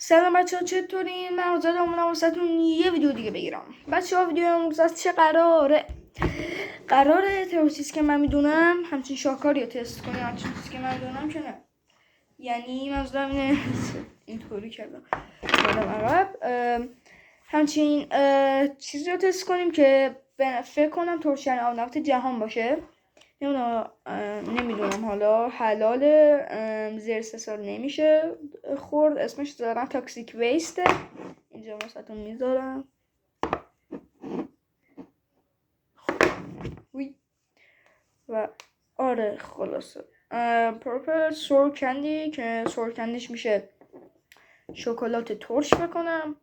سلام بچه‌ها، چطورین؟ من آزاد اومدم واسهتون یه ویدیو دیگه بگیرم. بچه‌ها ویدیو امروز از چه قراره تروریستی که من میدونم همچین شاکاری رو تست کنیم. همچین چیزی که من میدونم که نه، یعنی منظورم اینه اینطوری کردم عقب همچین چیزی رو تست کنیم که فکر کنم ترشیان آب نفت جهان باشه. نمیدونم حالا حلاله، زیر 3 سال نمیشه خورد. اسمش دارم تاکسیک ویسته، اینجا واسهتون میذارم. و آره خلاصه پرپل سور کندی که سور کندیش میشه شکلات ترش بکنم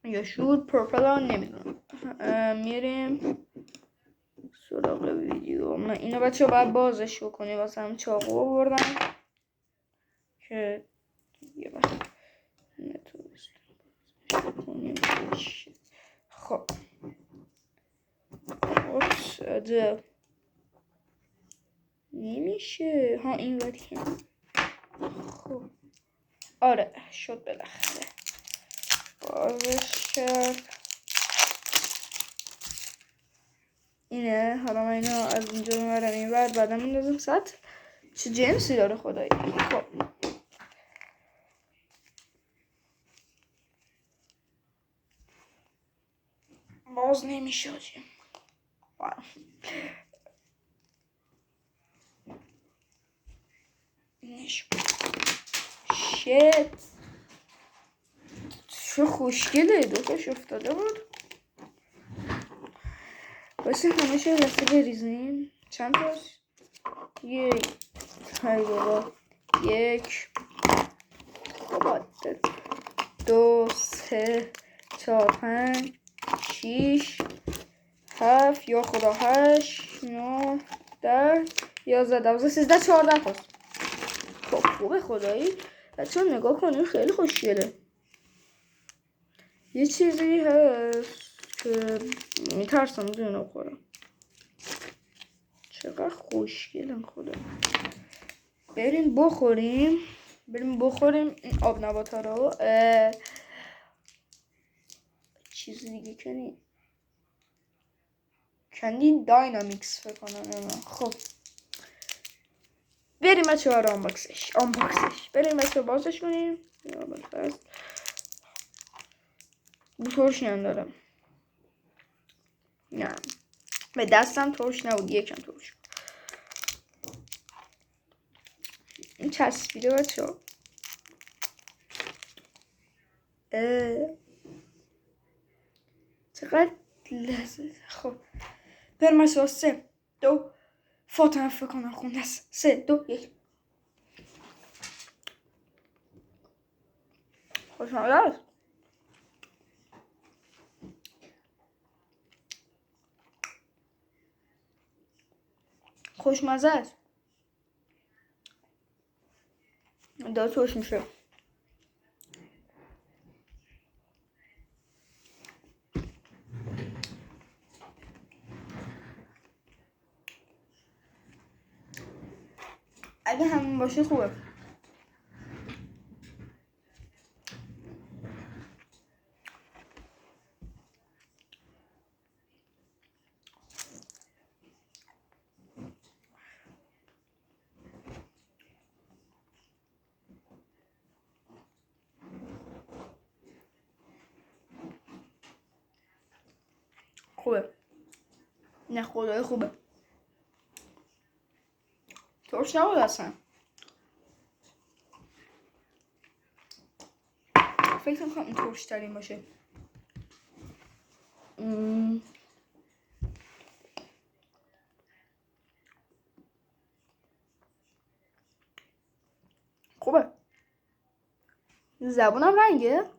یا شود پرپل ها، نمیدونم. میریم سراغ ویدیو. من اینو بچه باید بازش بکنی، واسه هم چاقو بردم که یه وقت نتونست کنیم. خب عجب نمیشه ها این وقتی. خب آره شد بالاخره، بازش کرد. اینه. حالا من اینو از اینجا میبرم این ور، بعدم میندازم سطح. چه جنسی داره خدایی. خب باز نمیشه آجیم. شت چه خوشگله، دوتاش افتاده بود. باسه همه لسه بریزیم. چند تاست؟ یک، های بابا، یک، بابا، 2 3 4 5 6 7 یا خدا 8 9 10 11 12 13 14 تاست. خب خوبه خدایی. بچه ها نگاه کنیم، خیلی خوشگله. یه چیزی هست که میترسم دونه بخورم. چقدر خوشگلن خدا. بریم بخوریم این آب نبات ها رو. چیزی دیگه کندی داینامیکس فکر کنم. خب بریم بچه ها رو آنباکسش بریم بچه ها بازش کنیم. بو ترش ندارم، نه به دستم ترش نبود، یکم ترش این چسبیده بچه ها. چقدر لذت. خب بریم بچه ها. 3 2 فاتحه فکر کنم خونده است. 3 2 1 خوشمزه است. خوشمزه است. داره ترش میشه. اگه همین باشه خوبه. خوبه، نه خدای خوبه. ترش نبود اصلا. فکر میکنم این ترش ترین باشه. خوبه. زبونم رنگه؟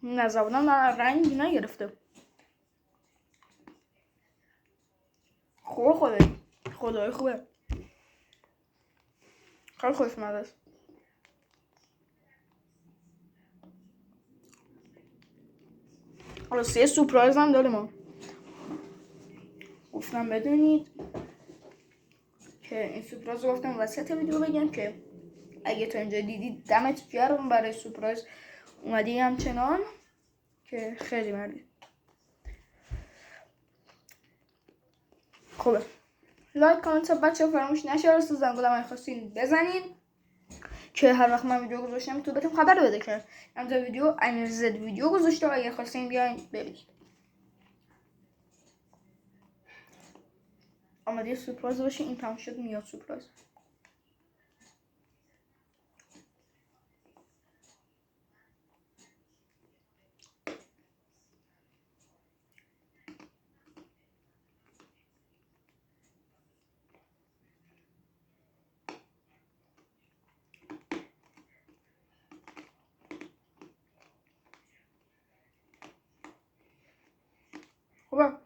نه زبونم رنگی نگرفته. خوبه خدای خوبه. خیلی خوشمزه است. حالا 3 سورپرایز هم داره. ما گفتم بدونید که این سورپرایز گفتم وسط ویدیو بگم که اگه تا اینجا دیدید دمت گرم برای سورپرایز. اومدی همچنان که خیلی مردی. خوبه. لایک کامنت بچه ها فراموش نشه. راست زنگوله من خواستین بزنین که هر وقت من ویدیو گذاشتم تو بهتون خبر بده که امضا ویدیو امیرزد ویدیو گذاشته و اگه خواستین بیاین ببینید. آماده سورپرایز باشه. این تمام شد میاد سورپرایز. خوبه.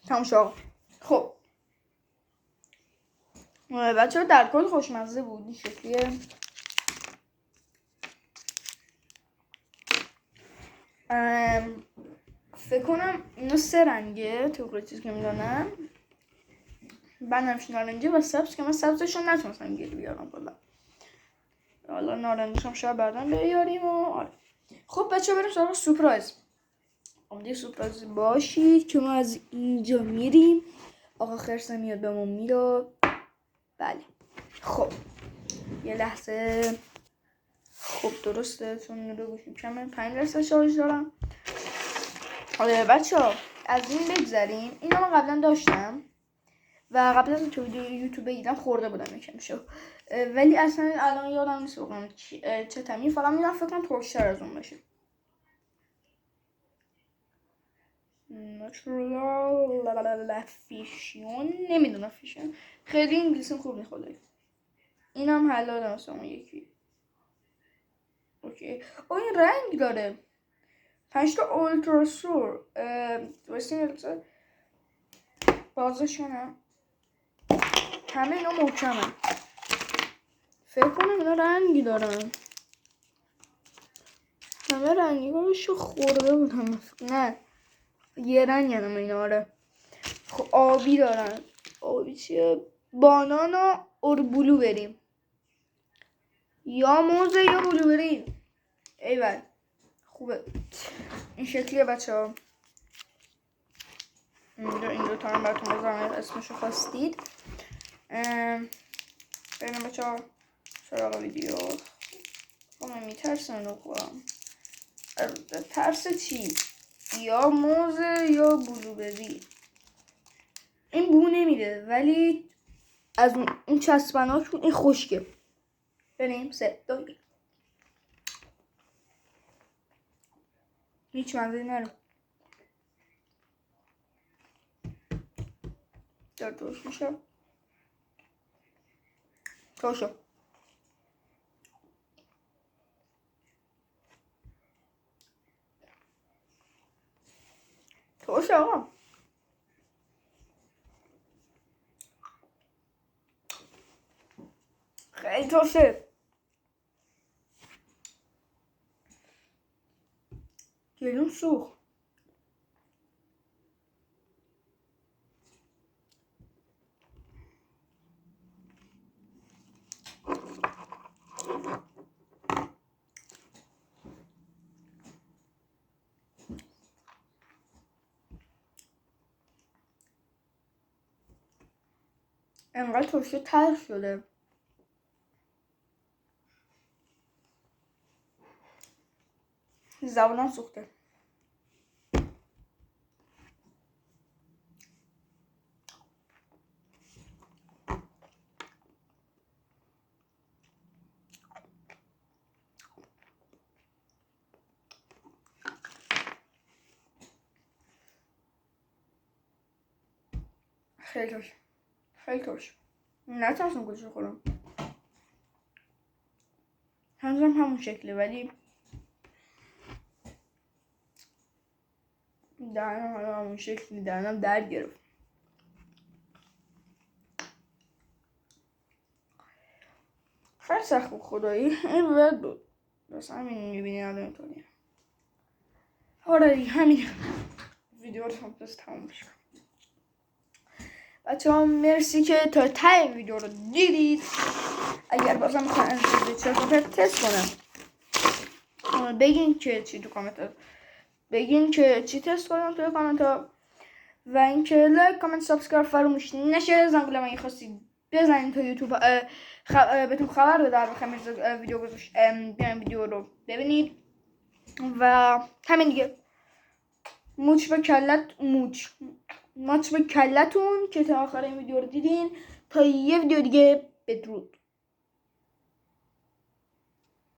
تمام شد. خب بچه ها در کل خوشمزه بود. این شکلیه. فکر کنم اینو 3 رنگه طبق چیزی که میدونم. بنفش نارنجی و سبز که من سبزشو نتونستم گیر بیارم بالا. حالا نارنجیش هم شاید بعداً بیاریم و آره. خب بچه بریم سراغ سورپرایز. آماده سورپرایز باشید که ما از اینجا میریم. آقا خرسه میاد به ما میره. بله خب یه لحظه. خب درسته چون رو گوشیم کمه. 5% شارژ دارم. بچه ها از این بگذاریم. اینو من قبلا داشتم و قبل از تو ویدیو یوتیوب دیدم خورده بودم یکم شو، ولی اصلا الان یادم نیست بگم چه تمی. فقط میدونم فکر کنم ترشتر از اون باشه. ناتورال فیشیون. نمیدونم فیشیون خیلی انگلیسیم خوب نیست خدایی. اینم حلال مثلا اون یکی. اوکی. این رنگ داره. 5 تا اولتراسور. بازش کنم. همه اینا محکمه. فکر کنم اینا رنگی دارن. همه رنگی باشو خورده بودم. نه یه رنگ هم اینا. آره خب آبی دارن. آبی چیه؟ بانانا اور بلو بریم. یا موزه یا بلو بریم. ایول خوبه. این شکلیه بچه ها. این دو تا هم براتون بزنم اسمشو خواستید. بریم بچه ها سراغ ویدیو. من میترسم رو خواهم. ترس چی؟ یا موزه یا بلوبری. این بو نمیده ولی از اون چسبناکون این خشکه. بریم 3 2 1. هیچ منظوری نره. درست میشه. توشو آقا. خیلی توشه. گلون سوخ. انقدر توشه تلخ شده. زبانم سوخته. خیلی توش. خیلی توش. نتونستم گوشو خورم. هنوزم همون شکله ولی دهنم همون شکلی. دهنم درد گرفت. خیلی سخت بود خدایی. این ورد بود. بس همین میبینی الان اینطوریه. آره همین ویدیو رو هم پس تمام بشم. بچه‌ها مرسی که تا ته این ویدیو رو دیدید. اگر بازم میخواین چرا تست کنم بگین که چی تو کامنت ها، بگین که چی تست کنم توی کامنت ها، و اینکه لایک کامنت سابسکرایب فراموش نشه. زنگوله اگه خواستید بزنید تا یوتیوب بهتون خبر بده در ویدیو گذاشت بیاین ویدیو رو ببینید. و همین دیگه. ماچ به کلتون که تا آخر این ویدیو رو دیدین. تا یه ویدیو دیگه، بدرود.